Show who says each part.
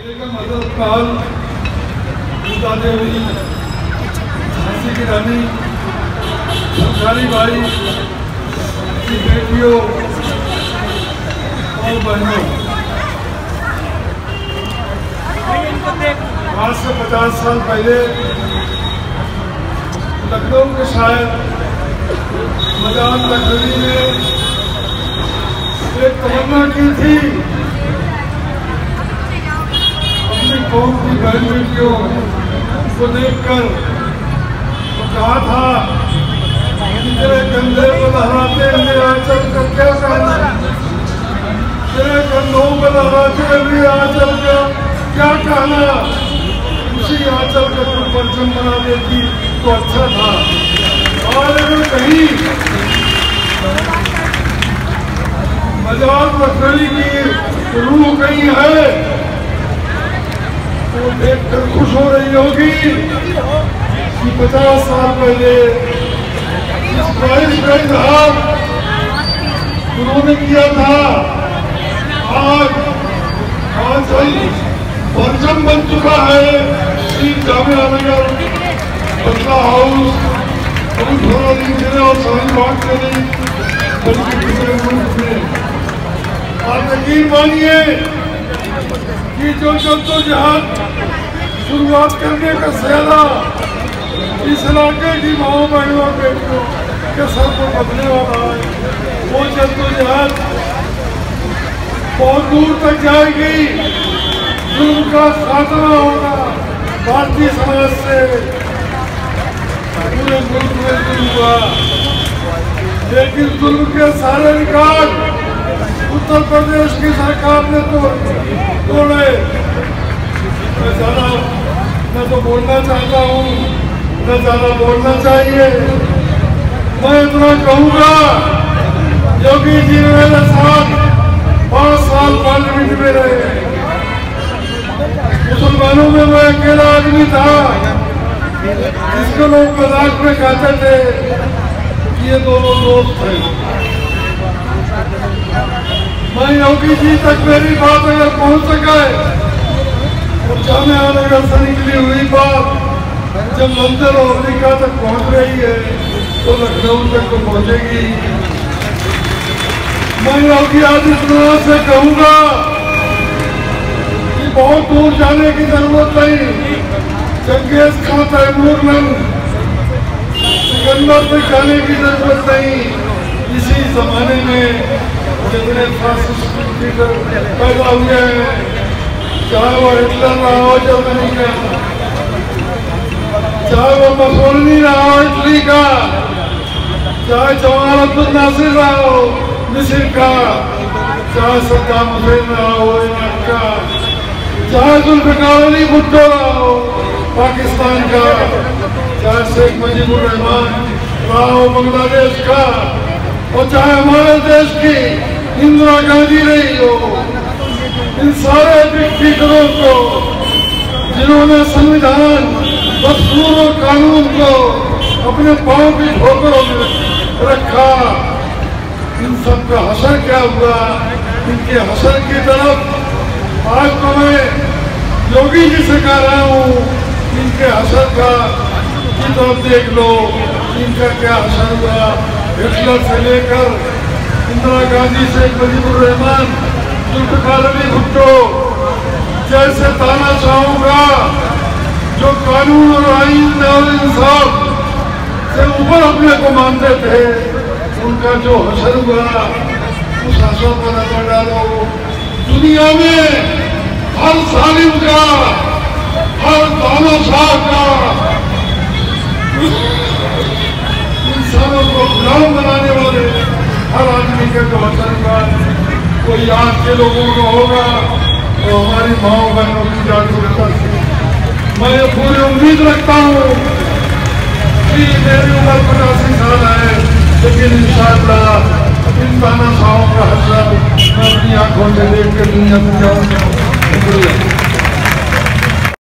Speaker 1: बेगम हजरत महल, पूजा देवी, झांसी की रानी, सरकारी भाई की बेटियों और बहनों, आज से 50 साल पहले लखनऊ के शायर मजान लखनवी ने एक तमन्ना की थी, अपनी कौम की बहन बेटियों को देखकर तो कहा था, तेरे कंधे को लहराते हुए आंचल का क्या कहना, तेरे कंधों को लहराते हुए आंचल का क्या कहना, उसी आंचल का तुम परचम बना देती तो अच्छा था। और अगर कहीं मजाक लखनवी की रूह कहीं है तो देखकर खुश हो रही होगी कि 50 साल पहले इस बारिश का इजहार उन्होंने किया था, आज परचम बन चुका है। जामिया नगर, बदला हाउस, और शाहीबाग के नहीं बल्कि दूसरे मुल्क में। आप यकीन मानिए कि जो जद्दोजहद शुरुआत करने का सहला इस इलाके की माओ बहनों बेटियों के सर पर बदलने वाला है, वो जद्दोजहद बहुत दूर तक जाएगी, जुल्म का खात्मा होगा। भारतीय समाज से पूरे मुल्क में जुल्म हुआ, लेकिन जुल्म के सारे रिकॉर्ड उत्तर प्रदेश की सरकार ने तोड़े। मैं ज्यादा न तो बोलना चाहता हूँ, न ज्यादा बोलना चाहिए। मैं इतना कहूँगा, योगी जी ने मेरे साथ 5 साल पार्लियामेंट में रहे। मुसलमानों में मैं अकेला आदमी था जिसको लोग मजाक में कहते थे कि ये दोनों दोस्त थे। मैं योगी जी तक मेरी बात अगर पहुंच सके और जामिया नगर से निकली हुई बात जब लंदन और अमेरिका तक पहुंच रही है तो लखनऊ तक तो पहुंचेगी। मैं योगी आदित्यनाथ से कहूंगा कि बहुत दूर जाने की जरूरत नहीं, चंगेज खां तैमूर सिकंदर तक जाने की जरूरत नहीं। इसी जमाने में जितने फासिस्ट लीडर पैदा हुए हैं, चाहे वो हिटलर रहा हो जर्मनी का, चाहे वो मसोलिनी रहा हो इटली का, चाहे जमाल अब्दुल नासिर रहा हो मिस्र का, चाहे सद्दाम हुसैन रहा हो इराक का, चाहे जुल्फिकार अली भुट्टो रहा हो पाकिस्तान का, चाहे शेख मुजीबुर रहमान रहा हो बांग्लादेश का, और चाहे हमारे देश की इंदिरा गांधी रही हो। इन सारे डिक्टेटरों को जिन्होंने संविधान, दस्तूर और कानून को अपने पांव की ठोकरों में रखा, इन सब का हशर क्या हुआ? इनके हशर की तरफ आज तो मैं योगी जी से कह रहा हूँ, इनके हशर का की तरफ देख लो, इनका क्या हशर हुआ। हिटलर से लेकर इंदिरा गांधी, शेख मुजीबुर रहमान, जुल्फिकार अली भुट्टो जैसे तानाशाहों का जो कानून और आईन और इंसाफ से ऊपर अपने को मानते थे, उनका जो हशर हुआ उस हशर पर नजर डालो। दुनिया में हर जालिम का, हर तानाशाह का इंसानों को गुलाम बनाने वाले हर आदमी के जो हशर हुआ कोई आज के लोगों को होगा तो हमारी माओ बहनों की जागरूकता से मैं पूरी उम्मीद रखता हूँ कि मेरी उम्र 85 साल है, लेकिन इंशाअल्लाह इन तानाशाहों का हशर मैं अपनी आंखों से देख कर दुनिया में जाऊंगा। शुक्रिया।